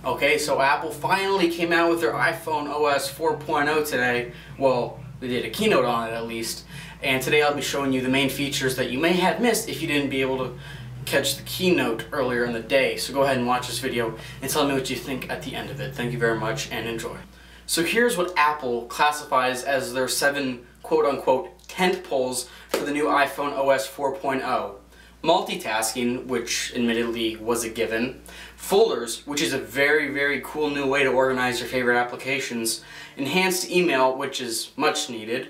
Okay, so Apple finally came out with their iPhone OS 4.0 today. Well, they did a keynote on it at least. And today I'll be showing you the main features that you may have missed if you didn't be able to catch the keynote earlier in the day. So go ahead and watch this video and tell me what you think at the end of it. Thank you very much and enjoy. So here's what Apple classifies as their 7 quote-unquote tent poles for the new iPhone OS 4.0. Multitasking, which admittedly was a given. Folders, which is a very cool new way to organize your favorite applications. Enhanced email, which is much needed.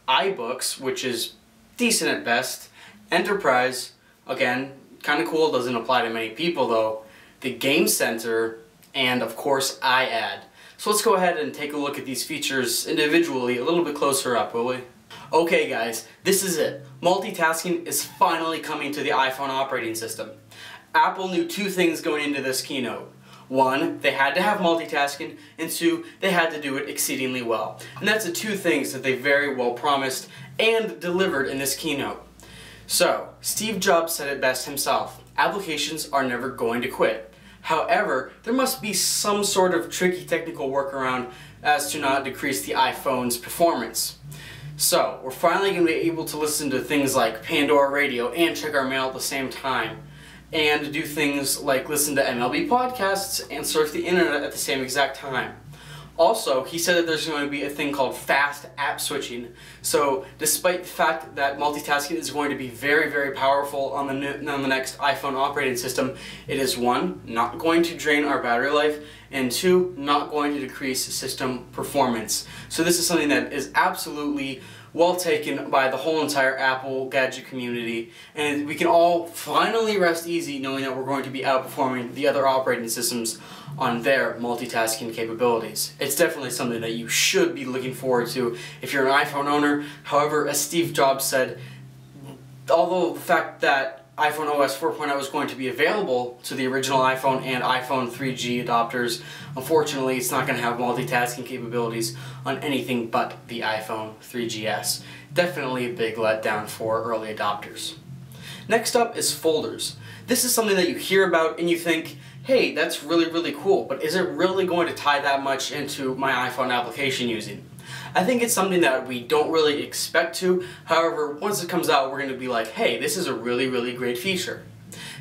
iBooks, which is decent at best. Enterprise, again, kind of cool, doesn't apply to many people though. The Game Center, and of course iAd. So let's go ahead and take a look at these features individually a little bit closer up, will we? Okay guys, this is it. Multitasking is finally coming to the iPhone operating system. Apple knew 2 things going into this keynote. 1, they had to have multitasking, and 2, they had to do it exceedingly well. And that's the 2 things that they very well promised and delivered in this keynote. So, Steve Jobs said it best himself, applications are never going to quit. However, there must be some sort of tricky technical workaround as to not decrease the iPhone's performance. So, we're finally going to be able to listen to things like Pandora Radio and check our mail at the same time. And do things like listen to MLB podcasts and surf the internet at the same exact time. Also, he said that there's going to be a thing called fast app switching. So, despite the fact that multitasking is going to be very powerful on the next iPhone operating system, it is 1, not going to drain our battery life, and 2, not going to decrease system performance. So this is something that is absolutely well taken by the whole entire Apple gadget community, and we can all finally rest easy knowing that we're going to be outperforming the other operating systems on their multitasking capabilities. It's definitely something that you should be looking forward to if you're an iPhone owner. However, as Steve Jobs said, although the fact that iPhone OS 4.0 is going to be available to the original iPhone and iPhone 3G adopters, unfortunately it's not going to have multitasking capabilities on anything but the iPhone 3GS. Definitely a big letdown for early adopters. Next up is folders. This is something that you hear about and you think, hey, that's really cool, but is it really going to tie that much into my iPhone application using? I think it's something that we don't really expect to. However, once it comes out, we're going to be like, hey, this is a really great feature.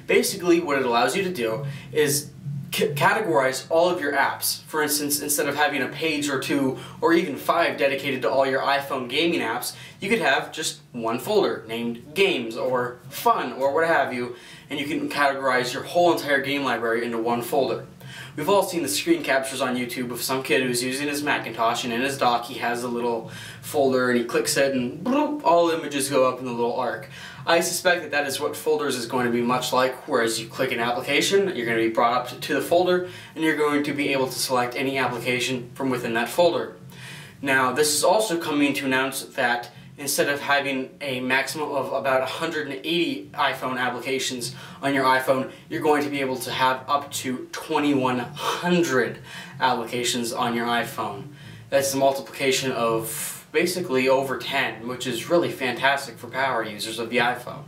Basically, what it allows you to do is categorize all of your apps. For instance, instead of having a page or 2 or even 5 dedicated to all your iPhone gaming apps, you could have just one folder named Games or Fun or what have you, and you can categorize your whole entire game library into one folder. We've all seen the screen captures on YouTube of some kid who's using his Macintosh, and in his dock he has a little folder and he clicks it and bloop, all images go up in the little arc. I suspect that that is what folders is going to be much like, whereas you click an application, you're going to be brought up to the folder, and you're going to be able to select any application from within that folder. Now, this is also coming to announce that instead of having a maximum of about 180 iPhone applications on your iPhone, you're going to be able to have up to 2,100 applications on your iPhone. That's a multiplication of basically over 10, which is really fantastic for power users of the iPhone.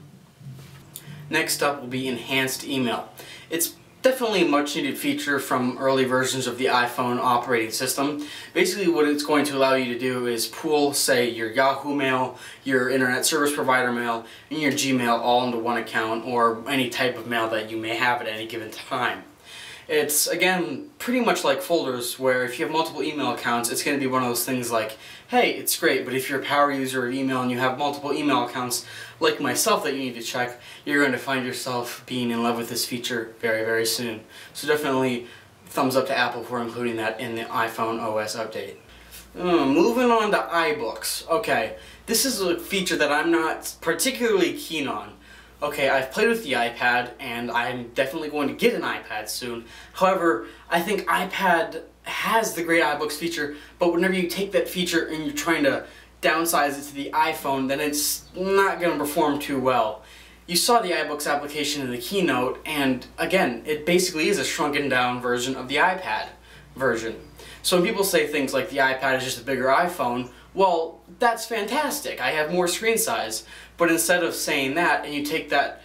Next up will be enhanced email. It's definitely a much needed feature from early versions of the iPhone operating system. Basically what it's going to allow you to do is pool, say, your Yahoo mail, your internet service provider mail, and your Gmail all into one account, or any type of mail that you may have at any given time. It's, again, pretty much like folders, where if you have multiple email accounts, it's going to be one of those things like, hey, it's great, but if you're a power user of email and you have multiple email accounts, like myself, that you need to check, you're going to find yourself being in love with this feature very soon. So definitely thumbs up to Apple for including that in the iPhone OS update. Moving on to iBooks. Okay, this is a feature that I'm not particularly keen on. Okay, I've played with the iPad, and I'm definitely going to get an iPad soon. However, I think iPad has the great iBooks feature, but whenever you take that feature and you're trying to downsize it to the iPhone, then it's not going to perform too well. You saw the iBooks application in the keynote, and again, it basically is a shrunken down version of the iPad version. So when people say things like the iPad is just a bigger iPhone, well, that's fantastic. I have more screen size. But instead of saying that, and you take that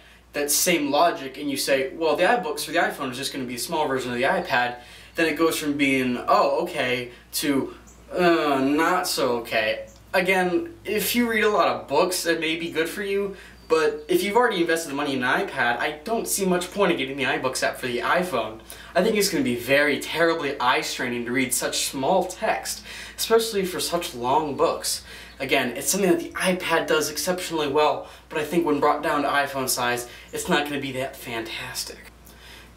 same logic and you say, well, the iBooks for the iPhone is just going to be a small version of the iPad, then it goes from being, oh, okay, to not so okay. Again, if you read a lot of books, it may be good for you, but if you've already invested the money in an iPad, I don't see much point in getting the iBooks app for the iPhone. I think it's going to be very terribly eye-straining to read such small text, especially for such long books. Again, it's something that the iPad does exceptionally well, but I think when brought down to iPhone size, it's not going to be that fantastic.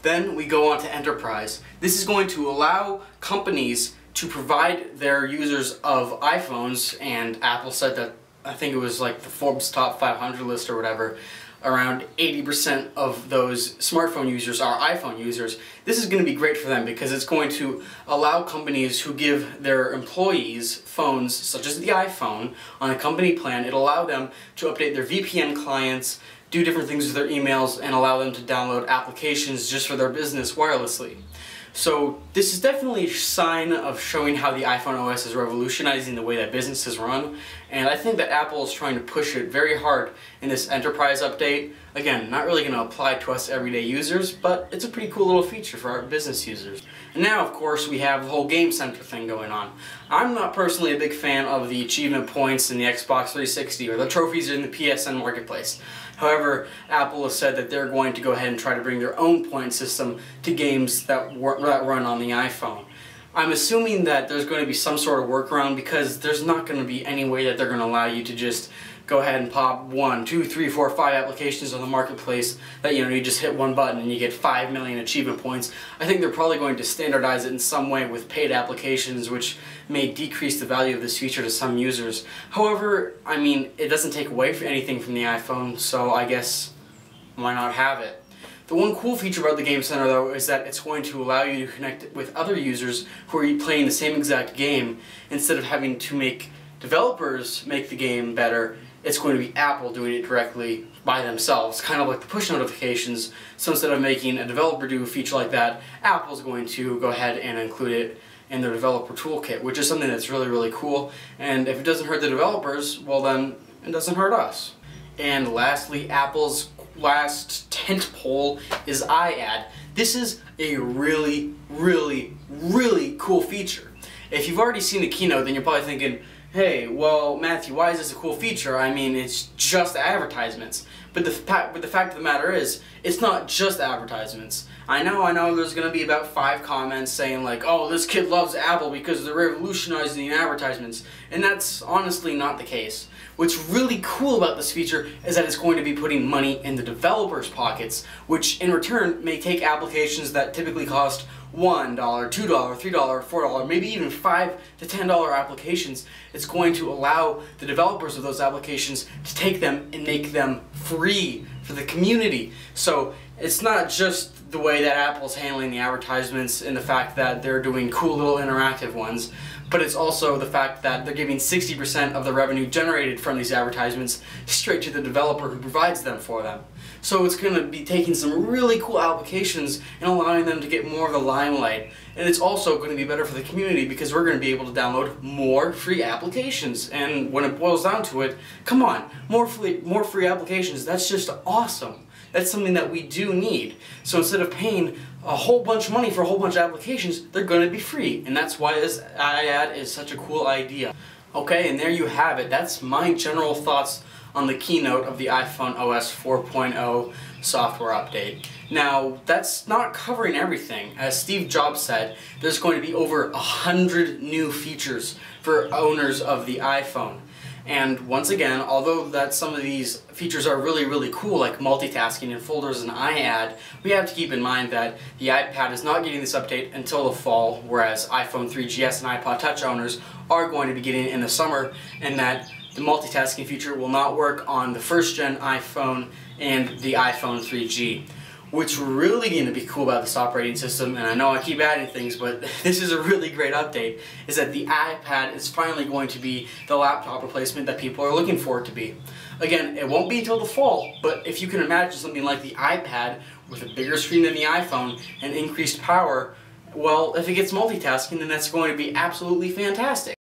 Then we go on to Enterprise. This is going to allow companies to provide their users of iPhones, and Apple said that, I think it was like the Forbes Top 500 list or whatever, around 80% of those smartphone users are iPhone users. This is going to be great for them because it's going to allow companies who give their employees phones such as the iPhone on a company plan. It'll allow them to update their VPN clients, do different things with their emails, and allow them to download applications just for their business wirelessly. So this is definitely a sign of showing how the iPhone OS is revolutionizing the way that businesses run, and I think that Apple is trying to push it very hard in this enterprise update. Again, not really going to apply to us everyday users, but it's a pretty cool little feature for our business users. And now, of course, we have the whole Game Center thing going on. I'm not personally a big fan of the achievement points in the Xbox 360 or the trophies in the PSN Marketplace. However, Apple has said that they're going to go ahead and try to bring their own point system to games that run on the iPhone. I'm assuming that there's going to be some sort of workaround because there's not going to be any way that they're going to allow you to just go ahead and pop 1, 2, 3, 4, 5 applications on the marketplace that you just hit one button and you get 5 million achievement points. I think they're probably going to standardize it in some way with paid applications, which may decrease the value of this feature to some users. However, I mean, it doesn't take away anything from the iPhone, so I guess why not have it? The one cool feature about the Game Center, though, is that it's going to allow you to connect with other users who are playing the same exact game. Instead of having to make developers make the game better, it's going to be Apple doing it directly by themselves, kind of like the push notifications. So instead of making a developer do a feature like that, Apple's going to go ahead and include it in their developer toolkit, which is something that's really, really cool. And if it doesn't hurt the developers, well then, it doesn't hurt us. And lastly, Apple's last tentpole is iAd. This is a really, really, really cool feature. If you've already seen the keynote, then you're probably thinking, hey, well, Matthew, why is this a cool feature? I mean, it's just advertisements. But the fact of the matter is, it's not just advertisements. I know there's going to be about 5 comments saying like, oh, this kid loves Apple because they're revolutionizing advertisements. And that's honestly not the case. What's really cool about this feature is that it's going to be putting money in the developers' pockets, which in return may take applications that typically cost $1, $2, $3, $4, maybe even $5 to $10 applications. It's going to allow the developers of those applications to take them and make them free for the community. So it's not just the way that Apple's handling the advertisements and the fact that they're doing cool little interactive ones, but it's also the fact that they're giving 60% of the revenue generated from these advertisements straight to the developer who provides them for them. So it's going to be taking some really cool applications and allowing them to get more of the limelight. And it's also going to be better for the community because we're going to be able to download more free applications. And when it boils down to it, come on, more free applications, that's just awesome. That's something that we do need. So instead of paying a whole bunch of money for a whole bunch of applications, they're going to be free. And that's why this iAd is such a cool idea. Okay, and there you have it. That's my general thoughts on the keynote of the iPhone OS 4.0 software update. Now, that's not covering everything. As Steve Jobs said, there's going to be over 100 new features for owners of the iPhone. And once again, although that some of these features are really, really cool, like multitasking in folders and iAd, we have to keep in mind that the iPad is not getting this update until the fall, whereas iPhone 3GS and iPod Touch owners are going to be getting it in the summer, and that the multitasking feature will not work on the first gen iPhone and the iPhone 3G. What's really going to be cool about this operating system, and I know I keep adding things, but this is a really great update, is that the iPad is finally going to be the laptop replacement that people are looking for it to be. Again, it won't be until the fall, but if you can imagine something like the iPad with a bigger screen than the iPhone and increased power, well, if it gets multitasking, then that's going to be absolutely fantastic.